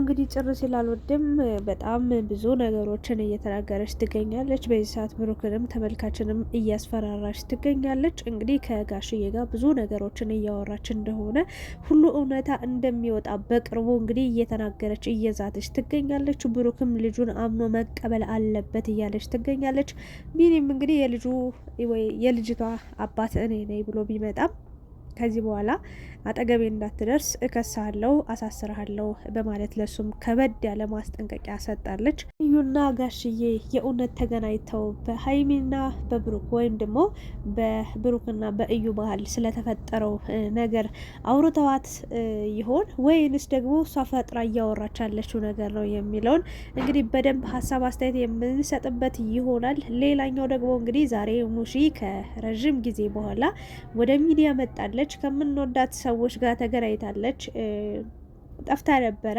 እንግዲህ ጭር ሲል አልወድም በጣም ብዙ ነገሮችን እየተናገረች ትገኛለች። በዚህ ሰዓት ብሩክንም ተመልካችንም እያስፈራራች ትገኛለች። እንግዲህ ከጋሽዬ ጋር ብዙ ነገሮችን እያወራች እንደሆነ ሁሉ እውነታ እንደሚወጣ በቅርቡ እንግዲህ እየተናገረች እየዛተች ትገኛለች። ብሩክም ልጁን አምኖ መቀበል አለበት እያለች ትገኛለች። ቢኒም እንግዲህ የልጅቷ አባት እኔ ነኝ ብሎ ቢመጣም ከዚህ በኋላ አጠገቤ እንዳትደርስ እከሳለሁ፣ አሳስርሃለሁ በማለት ለሱም ከበድ ያለ ማስጠንቀቂያ ሰጣለች። እዩና ጋሽዬ የእውነት ተገናኝተው በሀይሚና በብሩክ ወይም ደግሞ በብሩክና በእዩ ባህል ስለተፈጠረው ነገር አውርተዋት ይሆን ወይንስ ደግሞ እሷ ፈጥራ እያወራች ያለችው ነገር ነው የሚለውን እንግዲህ በደንብ ሀሳብ አስተያየት የምንሰጥበት ይሆናል። ሌላኛው ደግሞ እንግዲህ ዛሬ ሙሺ ከረዥም ጊዜ በኋላ ወደ ሚዲያ መጣለች። ከምንወዳት ሰዎች ጋር ተገናኝታለች። ጠፍታ ነበረ።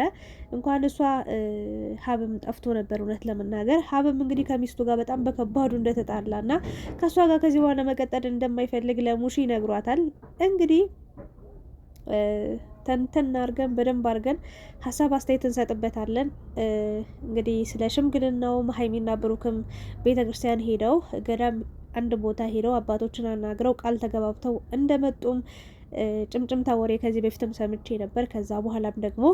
እንኳን እሷ ሀብም ጠፍቶ ነበር። እውነት ለመናገር ሀብም እንግዲህ ከሚስቱ ጋር በጣም በከባዱ እንደተጣላና ከእሷ ጋር ከዚህ በኋላ መቀጠል እንደማይፈልግ ለሙሺ ይነግሯታል። እንግዲህ ተንተን አርገን በደንብ አርገን ሀሳብ አስተያየት እንሰጥበታለን። እንግዲህ ስለ ሽምግልናውም ሀይሚና ብሩክም ቤተክርስቲያን ሄደው ገዳም አንድ ቦታ ሄደው አባቶችን አናግረው ቃል ተገባብተው እንደመጡም ጭምጭምታ ወሬ ከዚህ በፊትም ሰምቼ ነበር። ከዛ በኋላም ደግሞ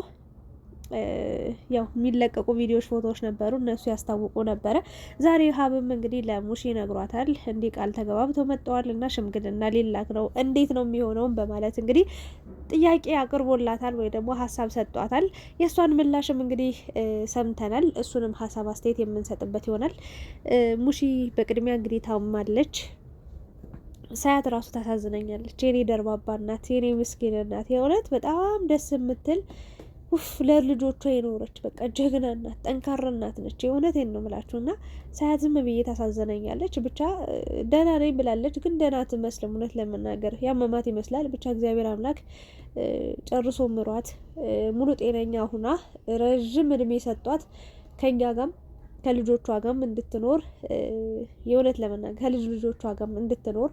ያው የሚለቀቁ ቪዲዮዎች፣ ፎቶዎች ነበሩ እነሱ ያስታውቁ ነበረ። ዛሬ ሀብም እንግዲህ ለሙሺ ነግሯታል። እንዲህ ቃል ተገባብተው መጥተዋል እና ሽምግልና ሊላክ ነው፣ እንዴት ነው የሚሆነውም በማለት እንግዲህ ጥያቄ አቅርቦላታል ወይ ደግሞ ሀሳብ ሰጧታል። የእሷን ምላሽም እንግዲህ ሰምተናል። እሱንም ሀሳብ አስተያየት የምንሰጥበት ይሆናል። ሙሺ በቅድሚያ እንግዲህ ታማለች። ሳያት ራሱ ታሳዝነኛለች። የኔ ደርባባ እናት፣ የኔ ምስኪን እናት፣ የእውነት በጣም ደስ የምትል ለልጆቿ የኖረች በቃ ጀግና እናት፣ ጠንካራ እናት ነች። የእውነቴን ነው የምላችሁ እና ሳያት ዝም ብዬ ታሳዝነኛለች። ብቻ ደህና ነኝ ብላለች፣ ግን ደህና አትመስልም። እውነት ለመናገር ያመማት ይመስላል። ብቻ እግዚአብሔር አምላክ ጨርሶ ምሯት ሙሉ ጤነኛ ሁና ረዥም እድሜ ሰጧት ከኛ ጋም ከልጆቿ ጋም እንድትኖር የእውነት ለመናገር ከልጅ ልጆቿ ጋም እንድትኖር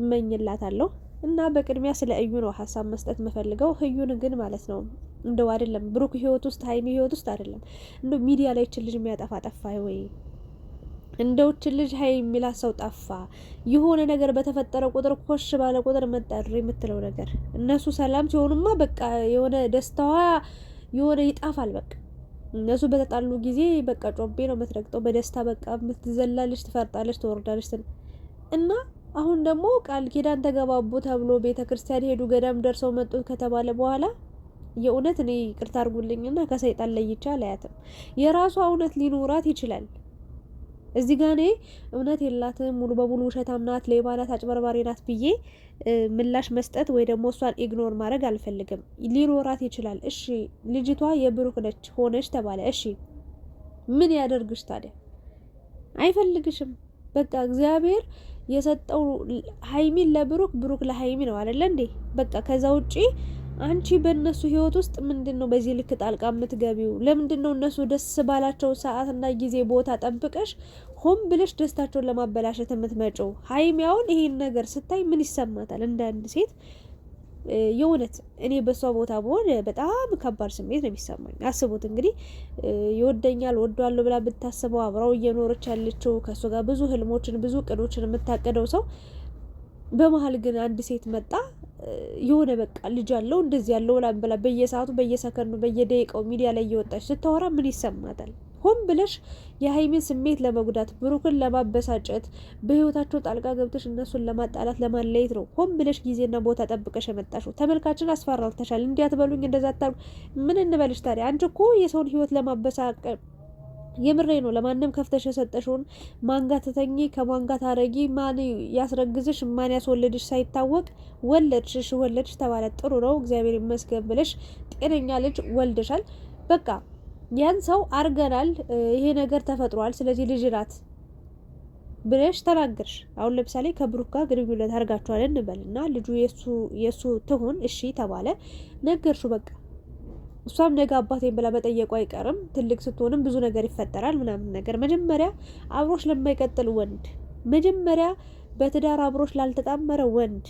እመኝላታለሁ። እና በቅድሚያ ስለ እዩ ነው ሀሳብ መስጠት የምፈልገው። እዩን ግን ማለት ነው እንደው አይደለም ብሩክ ህይወት ውስጥ ሀይሚ ህይወት ውስጥ አይደለም እንደው ሚዲያ ላይ እችን ልጅ የሚያጠፋ ጠፋ ወይ? እንደው እችን ልጅ ሀይ የሚላት ሰው ጠፋ? የሆነ ነገር በተፈጠረ ቁጥር ኮሽ ባለ ቁጥር መጣር የምትለው ነገር እነሱ ሰላም ሲሆኑማ በቃ የሆነ ደስታዋ የሆነ ይጣፋል። በቃ እነሱ በተጣሉ ጊዜ በቃ ጮቤ ነው የምትረግጠው። በደስታ በቃ የምትዘላለች፣ ትፈርጣለች፣ ትወርዳለች እና አሁን ደግሞ ቃል ኪዳን ተገባቡ ተብሎ ቤተ ክርስቲያን ሄዱ፣ ገዳም ደርሰው መጡ ከተባለ በኋላ የእውነት እኔ ይቅርታ አድርጉልኝና ከሰይጣን ለይቻ አላያትም። የራሷ እውነት ሊኖራት ይችላል። እዚህ ጋር እኔ እውነት የላትም ሙሉ በሙሉ ውሸታም ናት፣ ሌባ ናት፣ አጭበርባሪ ናት ብዬ ምላሽ መስጠት ወይ ደግሞ እሷን ኢግኖር ማድረግ አልፈልግም። ሊኖራት ይችላል። እሺ ልጅቷ የብሩክ ነች ሆነች ተባለ። እሺ ምን ያደርግሽ ታዲያ? አይፈልግሽም። በቃ እግዚአብሔር የሰጠው ሀይሚን ለብሩክ፣ ብሩክ ለሀይሚ ነው አይደለ እንዴ? በቃ ከዛ ውጪ አንቺ በእነሱ ህይወት ውስጥ ምንድነው በዚህ ልክ ጣልቃ የምትገቢው? ለምንድነው እነሱ ደስ ባላቸው ሰዓትና ጊዜ ቦታ ጠብቀሽ ሆን ብለሽ ደስታቸውን ለማበላሸት የምትመጪው? ሀይሚ አሁን ይሄን ነገር ስታይ ምን ይሰማታል? እንደ አንድ ሴት የእውነት እኔ በሷ ቦታ ብሆን በጣም ከባድ ስሜት ነው የሚሰማኝ። አስቡት እንግዲህ ይወደኛል ወዷለሁ ብላ ብታስበው አብራው እየኖረች ያለችው ከሱ ጋር ብዙ ህልሞችን ብዙ እቅዶችን የምታቀደው ሰው በመሀል ግን አንድ ሴት መጣ የሆነ በቃ ልጅ አለው እንደዚህ ያለው ብላ በየሰዓቱ በየሰከንዱ በየደቂቃው ሚዲያ ላይ እየወጣች ስታወራ ምን ይሰማታል? ሆን ብለሽ የሀይሚን ስሜት ለመጉዳት ብሩክን ለማበሳጨት በህይወታቸው ጣልቃ ገብተሽ እነሱን ለማጣላት ለማለየት ነው ሆን ብለሽ ጊዜና ቦታ ጠብቀሽ የመጣሽው። ተመልካችን አስፈራርተሻል። እንዲያት በሉኝ እንደዛ ታርጉ ምን እንበልሽ ታዲያ? አንቺ እኮ የሰውን ህይወት ለማበሳቀል የምሬ ነው። ለማንም ከፍተሽ የሰጠሽውን ማንጋት ተተኚ ከማንጋት አረጊ ማን ያስረግዝሽ ማን ያስወለድሽ ሳይታወቅ ወለድሽ ወለድሽ ተባለ። ጥሩ ነው እግዚአብሔር ይመስገን ብለሽ ጤነኛ ልጅ ወልደሻል። በቃ ያን ሰው አርገናል፣ ይሄ ነገር ተፈጥሯል፣ ስለዚህ ልጅ ናት ብለሽ ተናገርሽ። አሁን ለምሳሌ ከብሩክ ጋር ግንኙነት አርጋችኋል እንበልና ልጁ የሱ ትሁን እሺ ተባለ፣ ነገርሹ በቃ እሷም ነገ አባቴን ብላ መጠየቁ አይቀርም። ትልቅ ስትሆንም ብዙ ነገር ይፈጠራል ምናምን ነገር። መጀመሪያ አብሮሽ ለማይቀጥል ወንድ፣ መጀመሪያ በትዳር አብሮሽ ላልተጣመረ ወንድ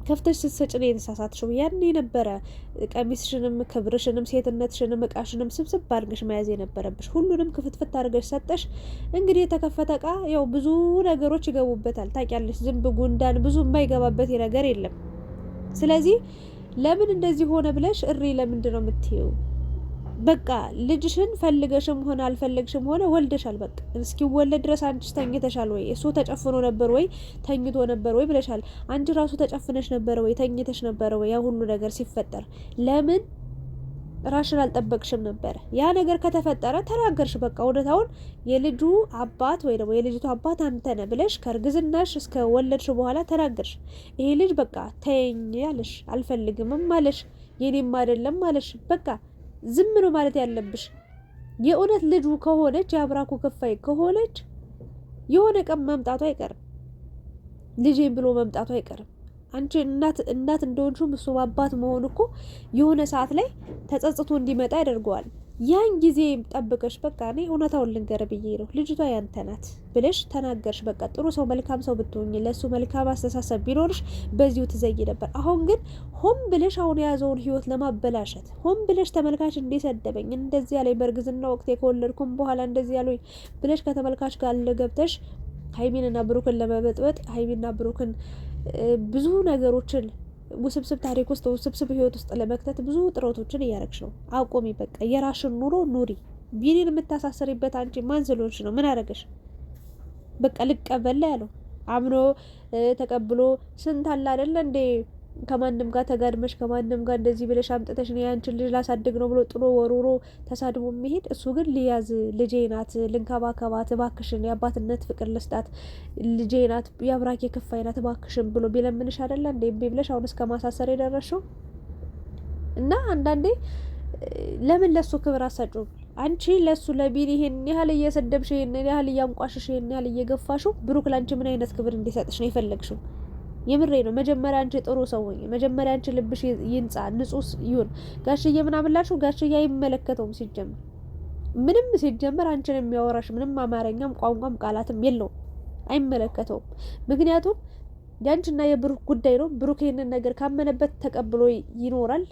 ከፍተሽ ስትሰጪ ነው የተሳሳትሽው። ያኔ ነበረ ቀሚስሽንም ክብርሽንም ሴትነትሽንም እቃሽንም ስብስብ አድርገሽ መያዝ የነበረብሽ። ሁሉንም ክፍትፍት አድርገሽ ሰጠሽ። እንግዲህ የተከፈተ እቃ ያው ብዙ ነገሮች ይገቡበታል ታውቂያለሽ። ዝንብ፣ ጉንዳን ብዙ የማይገባበት ነገር የለም። ስለዚህ ለምን እንደዚህ ሆነ ብለሽ እሪ ለምንድን ነው የምትይው? በቃ ልጅሽን ፈልገሽም ሆነ አልፈለግሽም ሆነ ወልደሻል። በቃ እስኪወለድ ድረስ አንቺ ተኝተሻል ወይ? እሱ ተጨፍኖ ነበር ወይ ተኝቶ ነበር ወይ ብለሻል። አንቺ ራሱ ተጨፍነሽ ነበር ወይ ተኝተሽ ነበር ወይ? ያ ሁሉ ነገር ሲፈጠር ለምን ራሽን አልጠበቅሽም ነበር? ያ ነገር ከተፈጠረ ተናገርሽ። በቃ እውነታውን የልጁ አባት ወይ ደግሞ የልጅቱ አባት አንተ ነህ ብለሽ ከእርግዝናሽ እስከ ወለድሽ በኋላ ተናገርሽ። ይሄ ልጅ በቃ ተይኝ አለሽ፣ አልፈልግምም አለሽ፣ የኔም አይደለም አለሽ። በቃ ዝም ነው ማለት ያለብሽ። የእውነት ልጁ ከሆነች የአብራኩ ክፋይ ከሆነች የሆነ ቀን መምጣቱ አይቀርም። ልጄን ብሎ መምጣቱ አይቀርም። አንቺ እናት እንደሆንሽም እሱ አባት መሆን እኮ የሆነ ሰዓት ላይ ተጸጽቶ እንዲመጣ ያደርገዋል። ያን ጊዜ ጠብቀሽ በቃ እኔ እውነታውን ልንገር ብዬ ነው ልጅቷ ያንተ ናት ብለሽ ተናገርሽ። በቃ ጥሩ ሰው መልካም ሰው ብትሆኝ ለሱ መልካም አስተሳሰብ ቢኖርሽ በዚሁ ትዘጊ ነበር። አሁን ግን ሆን ብለሽ አሁን የያዘውን ህይወት ለማበላሸት ሆን ብለሽ ተመልካች እንደሰደበኝ እንደዚህ ያለኝ በእርግዝና ወቅት ከወለድኩም በኋላ እንደዚህ ያለኝ ብለሽ ከተመልካች ጋር ገብተሽ ሀይሚንና ብሩክን ለመበጥበጥ ሀይሚንና ብሩክን ብዙ ነገሮችን ውስብስብ ታሪክ ውስጥ ውስብስብ ህይወት ውስጥ ለመክተት ብዙ ጥረቶችን እያረግሽ ነው። አቆሚ በቃ የራሽን ኑሮ ኑሪ። ቢኒን የምታሳሰሪበት አንቺ ማን ስለሆንሽ ነው? ምን አረገሽ? በቃ ልቀበል ያለው አምኖ ተቀብሎ ስንት አለ አይደለ እንዴ? ከማንም ጋር ተጋድመሽ ከማንም ጋር እንደዚህ ብለሽ አምጥተሽ ነው ያንቺን ልጅ ላሳድግ ነው ብሎ ጥሎ ወሮሮ ተሳድቦ የሚሄድ እሱ ግን ሊያዝ ልጄ ናት ልንከባከባት እባክሽን የአባትነት ፍቅር ልስጣት ልጄ ናት የአብራኬ ክፋይ ናት እባክሽን ብሎ ቢለምንሽ አይደለ እንዴ እምቢ ብለሽ አሁን እስከ ማሳሰር የደረሽው? እና አንዳንዴ ለምን ለሱ ክብር አሰጩም? አንቺ ለሱ ለቢኒ ይሄን ያህል እየሰደብሽ ይሄን ያህል እያንቋሽሽ ይሄን ያህል እየገፋሽው ብሩክ ላንቺ ምን አይነት ክብር እንዲሰጥሽ ነው የፈለግሽው? የምሬ ነው። መጀመሪያ አንቺ ጥሩ ሰው ሆኝ፣ መጀመሪያ አንቺ ልብሽ ይንጻ ንጹህ ይሁን። ጋሽዬ ምናምን ላልሽው ጋሽዬ አይመለከተውም። ሲጀመር ምንም ሲጀመር አንቺን የሚያወራሽ ምንም አማርኛም ቋንቋም ቃላትም የለውም፣ አይመለከተውም። ምክንያቱም ያንቺና የብሩክ ጉዳይ ነው። ብሩክ ይሄንን ነገር ካመነበት ተቀብሎ ይኖራል።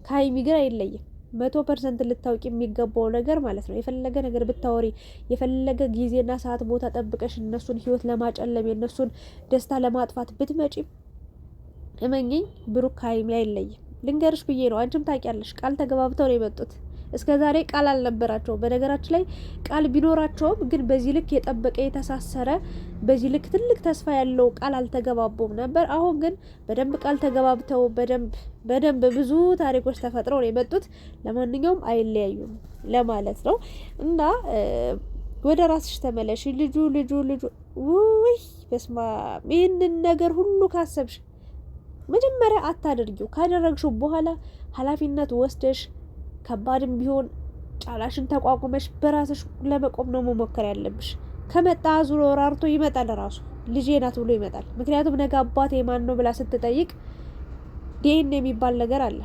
ከሀይሚ ግን አይለይም። 100% ልታውቂ የሚገባው ነገር ማለት ነው። የፈለገ ነገር ብታወሪ የፈለገ ጊዜና ሰዓት ቦታ ጠብቀሽ እነሱን ህይወት ለማጨለም የእነሱን ደስታ ለማጥፋት ብትመጪም እመኚኝ ብሩክ ከሀይሚ አይለይም። ልንገርሽ ብዬ ነው። አንቺም ታውቂያለሽ። ቃል ተገባብተው ነው የመጡት። እስከ ዛሬ ቃል አልነበራቸውም። በነገራችን ላይ ቃል ቢኖራቸውም ግን በዚህ ልክ የጠበቀ የተሳሰረ በዚህ ልክ ትልቅ ተስፋ ያለው ቃል አልተገባቡም ነበር። አሁን ግን በደንብ ቃል ተገባብተው በደንብ ብዙ ታሪኮች ተፈጥረው ነው የመጡት። ለማንኛውም አይለያዩም ለማለት ነው። እና ወደ ራስሽ ተመለሽ። ልጁ ውይ በስማ ይህንን ነገር ሁሉ ካሰብሽ መጀመሪያ አታደርጊው። ካደረግሽው በኋላ ኃላፊነት ወስደሽ ከባድም ቢሆን ጫላሽን ተቋቁመሽ በራስሽ ለመቆም ነው መሞከር ያለብሽ። ከመጣ ዙሮ ራርቶ ይመጣል። ራሱ ልጄ ናት ብሎ ይመጣል። ምክንያቱም ነገ አባቴ ማን ነው ብላ ስትጠይቅ ዲኤን የሚባል ነገር አለ።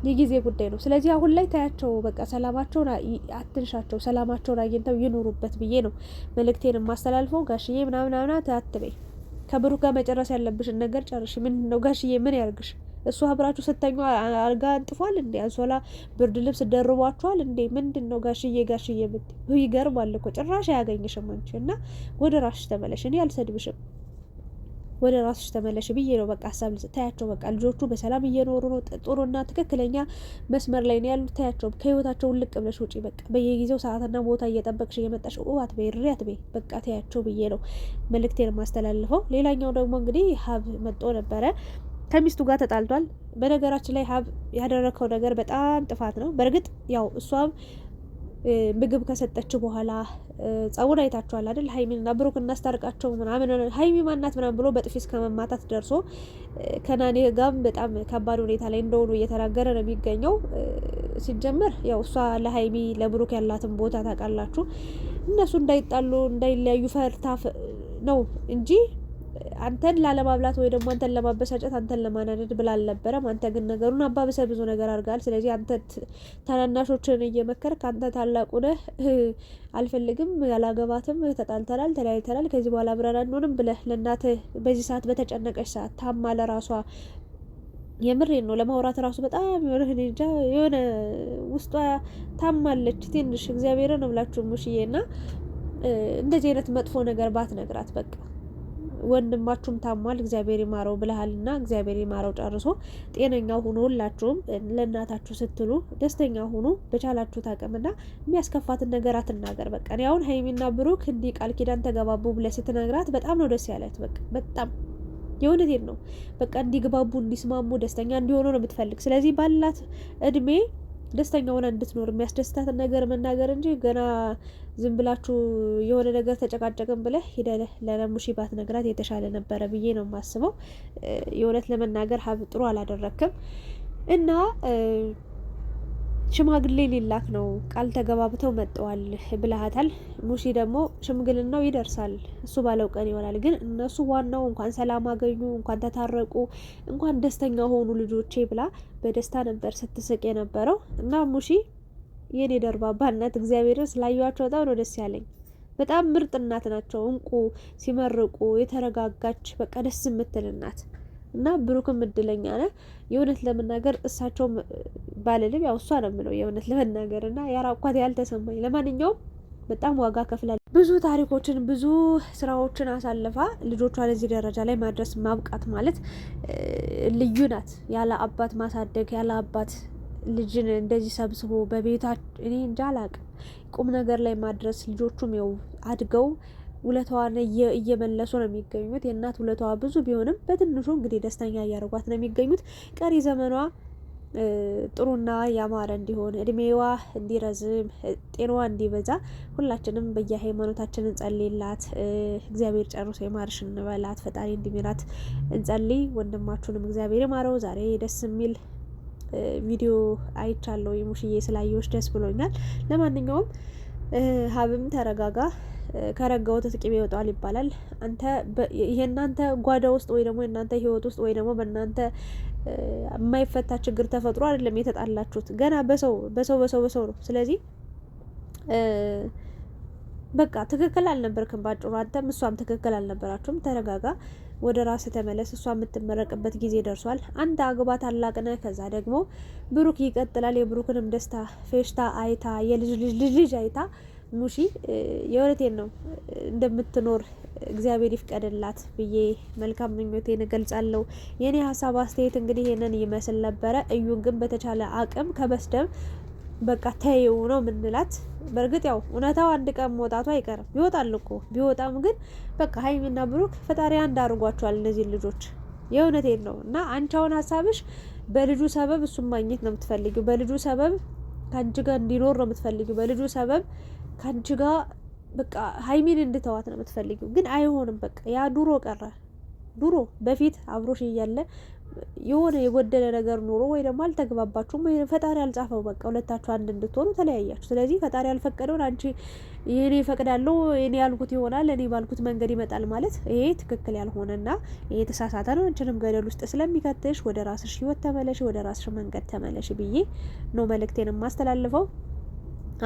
የጊዜ ጉዳይ ነው። ስለዚህ አሁን ላይ ታያቸው፣ በቃ ሰላማቸውን አትንሻቸው። ሰላማቸውን አግኝተው ይኑሩበት ብዬ ነው መልእክቴን የማስተላልፈው። ጋሽዬ ምናምን አትበይ። ከብሩክ ጋር መጨረስ ያለብሽን ነገር ጨርሽ። ምን ነው ጋሽዬ ምን ያርግሽ? እሱ አብራችሁ ስተኙ አልጋ አንጥፏል እንዴ? አንሶላ ብርድ ልብስ ደርቧችኋል እንዴ? ምንድን ነው ጋሽዬ ብትይ ይገርማል እኮ። ጭራሽ አያገኝሽም አንቺ። እና ወደ ራስሽ ተመለሽ። እኔ አልሰድብሽም፣ ወደ ራስሽ ተመለሽ ብዬ ነው በቃ ሀሳብ ታያቸው። በቃ ልጆቹ በሰላም እየኖሩ ነው። ጥሩና ትክክለኛ መስመር ላይ ነው ያሉት። ታያቸው። ከህይወታቸው ልቅ ብለሽ ውጪ። በቃ በየጊዜው ሰዓትና ቦታ እየጠበቅሽ እየመጣሽ አትበይ፣ እሪ አትበይ። በቃ ታያቸው ብዬ ነው መልእክቴን የማስተላልፈው። ሌላኛው ደግሞ እንግዲህ ሀብ መጥቶ ነበረ። ከሚስቱ ጋር ተጣልቷል። በነገራችን ላይ ሀብ ያደረከው ነገር በጣም ጥፋት ነው። በእርግጥ ያው እሷም ምግብ ከሰጠችው በኋላ ጸቡን አይታችኋል አይደል? ሀይሚንና ብሩክ እናስታርቃቸው ምናምን ሀይሚ ማናት ምናምን ብሎ በጥፊ እስከ መማታት ደርሶ ከናኔ ጋርም በጣም ከባድ ሁኔታ ላይ እንደሆኑ እየተናገረ ነው የሚገኘው። ሲጀመር ያው እሷ ለሀይሚ ለብሩክ ያላትን ቦታ ታውቃላችሁ። እነሱ እንዳይጣሉ እንዳይለያዩ ፈርታ ነው እንጂ አንተን ላለማብላት ወይ ደግሞ አንተን ለማበሳጨት አንተን ለማናደድ ብላ አልነበረም። አንተ ግን ነገሩን አባብሰ ብዙ ነገር አድርጋል። ስለዚህ አንተ ታናናሾችን እየመከርክ አንተ ታላቁ ነህ፣ አልፈልግም፣ ያላገባትም፣ ተጣልተናል፣ ተለያይተናል፣ ከዚህ በኋላ አብረን አንሆንም ብለህ ለእናትህ በዚህ ሰዓት በተጨነቀች ሰዓት ታማ ለራሷ የምሬን ነው ለማውራት ራሱ በጣም የሆነ ውስጧ ታማለች ትንሽ። እግዚአብሔርን ነው ብላችሁ ሙሽዬና እንደዚህ አይነት መጥፎ ነገር ባትነግራት በቃ ወንድማችሁም ታሟል እግዚአብሔር ይማረው ብለሃልና እግዚአብሔር ይማረው ጨርሶ ጤነኛ ሁኑ። ሁላችሁም ለእናታችሁ ስትሉ ደስተኛ ሁኑ በቻላችሁት አቅምና የሚያስከፋትን ነገር አትናገር። በቃ እኔ አሁን ሀይሚና ብሩክ እንዲህ ቃል ኪዳን ተገባቡ ብለህ ስትነግራት በጣም ነው ደስ ያለት። በቃ በጣም የእውነቴን ነው። በቃ እንዲግባቡ እንዲስማሙ ደስተኛ እንዲሆኑ ነው የምትፈልግ። ስለዚህ ባላት እድሜ ደስተኛ ሆና እንድትኖር የሚያስደስታትን ነገር መናገር እንጂ ገና ዝም ብላችሁ የሆነ ነገር ተጨቃጨቅን ብለህ ሄደህ ለሙሺ ባትነግራት የተሻለ ነበረ ብዬ ነው የማስበው። የእውነት ለመናገር ሀብ ጥሩ አላደረክም እና ሽማግሌ ሊላክ ነው ቃል ተገባብተው መጥተዋል ብለሃታል። ሙሺ ደግሞ ሽምግልናው ይደርሳል እሱ ባለው ቀን ይሆናል። ግን እነሱ ዋናው እንኳን ሰላም አገኙ፣ እንኳን ተታረቁ፣ እንኳን ደስተኛ ሆኑ ልጆቼ ብላ በደስታ ነበር ስትስቅ የነበረው እና ሙሺ የኔ ደርባባ እናት እግዚአብሔርን ስላየኋቸው በጣም ነው ደስ ያለኝ። በጣም ምርጥ እናት ናቸው። እንቁ ሲመርቁ የተረጋጋች በቃ ደስ የምትል እናት እና ብሩክም እድለኛ ነህ። የእውነት ለመናገር እሳቸውም ባልልም ያው እሷ ነው የምለው የእውነት ለመናገር እና ያራኳት ያልተሰማኝ። ለማንኛውም በጣም ዋጋ ከፍላለች። ብዙ ታሪኮችን ብዙ ስራዎችን አሳልፋ ልጆቿን እዚህ ደረጃ ላይ ማድረስ ማብቃት ማለት ልዩ ናት። ያለ አባት ማሳደግ ያለ አባት ልጅን እንደዚህ ሰብስቦ በቤታ እኔ እንጃ አላቅም ቁም ነገር ላይ ማድረስ ልጆቹም ያው አድገው ውለታዋን እየመለሱ ነው የሚገኙት። የእናት ውለታዋ ብዙ ቢሆንም በትንሹ እንግዲህ ደስተኛ እያደረጓት ነው የሚገኙት። ቀሪ ዘመኗ ጥሩና ያማረ እንዲሆን እድሜዋ እንዲረዝም ጤናዋ እንዲበዛ ሁላችንም በየሃይማኖታችን እንጸልይላት። እግዚአብሔር ጨርሶ የማርሽ እንበላት። ፈጣሪ እንዲሚራት እንጸልይ። ወንድማችሁንም እግዚአብሔር ይማረው። ዛሬ ደስ የሚል ቪዲዮ አይቻለሁ። የሙሽዬ ስላየዎች ደስ ብሎኛል። ለማንኛውም ሀብም ተረጋጋ። ከረጋው ተጥቂም ይወጣል ይባላል። አንተ የእናንተ ጓዳ ውስጥ ወይ ደግሞ የእናንተ ህይወት ውስጥ ወይ ደግሞ በእናንተ የማይፈታ ችግር ተፈጥሮ አይደለም የተጣላችሁት። ገና በሰው ነው። ስለዚህ በቃ ትክክል አልነበርክም ባጭሩ። አንተም እሷም ትክክል አልነበራችሁም። ተረጋጋ፣ ወደ ራስ ተመለስ። እሷ የምትመረቅበት ጊዜ ደርሷል። አንድ አግባ ታላቅ ነህ። ከዛ ደግሞ ብሩክ ይቀጥላል። የብሩክንም ደስታ ፌሽታ አይታ የልጅ አይታ ሙሺ የእውነቴን ነው እንደምትኖር እግዚአብሔር ይፍቀድላት ብዬ መልካም ምኞቴን እገልጻለሁ። የኔ ሀሳብ አስተያየት እንግዲህ ይሄንን ይመስል ነበረ። እዩን ግን በተቻለ አቅም ከበስደም በቃ ተይው ነው ምንላት። በእርግጥ ያው እውነታው አንድ ቀን መውጣቱ አይቀርም። ይወጣል እኮ ቢወጣም ግን በቃ ሀይሚና ብሩክ ፈጣሪ አንድ አድርጓቸዋል እነዚህ ልጆች። የእውነቴን ነው እና አንቻውን ሀሳብሽ በልጁ ሰበብ እሱን ማግኘት ነው የምትፈልጊው። በልጁ ሰበብ ከአንቺ ጋር እንዲኖር ነው የምትፈልጊው። በልጁ ሰበብ ከአንቺ ጋር በቃ ሀይሚን እንድተዋት ነው የምትፈልጊው። ግን አይሆንም። በቃ ያ ድሮ ቀረ። ድሮ በፊት አብሮሽ እያለ የሆነ የጎደለ ነገር ኖሮ ወይ ደግሞ አልተግባባችሁም ወይ ፈጣሪ አልጻፈው በቃ ሁለታችሁ አንድ እንድትሆኑ ተለያያችሁ። ስለዚህ ፈጣሪ ያልፈቀደውን አንቺ የኔ ፈቅዳለሁ የኔ ያልኩት ይሆናል እኔ ባልኩት መንገድ ይመጣል ማለት ይሄ ትክክል ያልሆነና ይሄ ተሳሳተ ነው። አንቺንም ገደል ውስጥ ስለሚከትሽ ወደ ራስሽ ህይወት ተመለሽ፣ ወደ ራስሽ መንገድ ተመለሽ ብዬ ነው መልእክቴን የማስተላልፈው።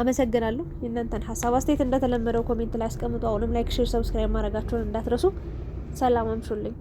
አመሰግናለሁ። የእናንተን ሀሳብ አስተያየት እንደተለመደው ኮሜንት ላይ አስቀምጡ። አሁንም ላይክ፣ ሼር፣ ሰብስክራይብ ማድረጋችሁን እንዳትረሱ። ሰላም አምሹልኝ።